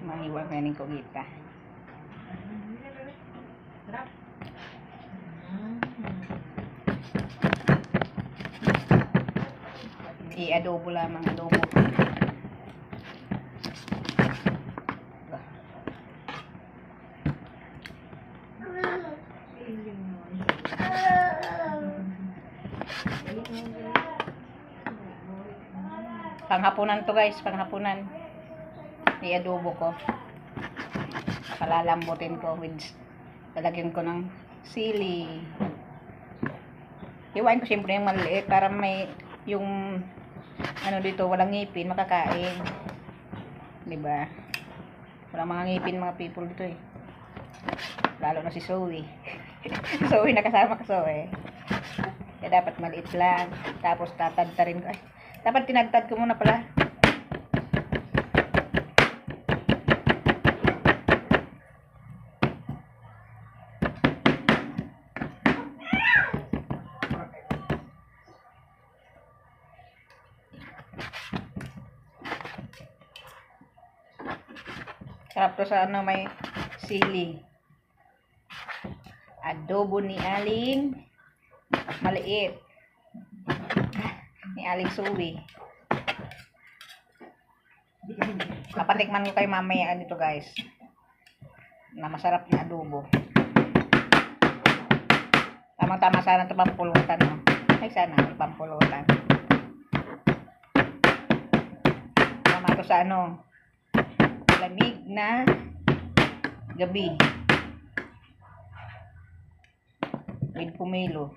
Mahiwag na ning kugita. I-adobo lamang, adobo. Panghapunan to guys, panghapunan. I-adobo ko. Palalambutin ko with lalagyan ko ng sili. Iwain ko siyempre yung maliit para may yung ano dito walang ngipin makakain. 'Di ba? Walang mga ngipin mga people dito eh. Lalo na si Zoe. Zoe nakasama ko Zoe. Kaya dapat maliit lang. Tapos tatadtarin ko. Ay, dapat tinagtad ko muna pala. Sarap to sa ano may sili. Adobo ni Aling maliit. Ni Aling Zoe. Papatikman ko kayo mamaya dito guys. Na masarap na adobo. Tamang-tama sana ito pampulutan. No? Ay sana pampulutan. Tama ito sa ano. Lamig na gabi with pumelo.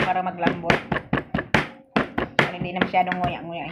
Para maglambot. Para hindi na masyadong nguya-nguya.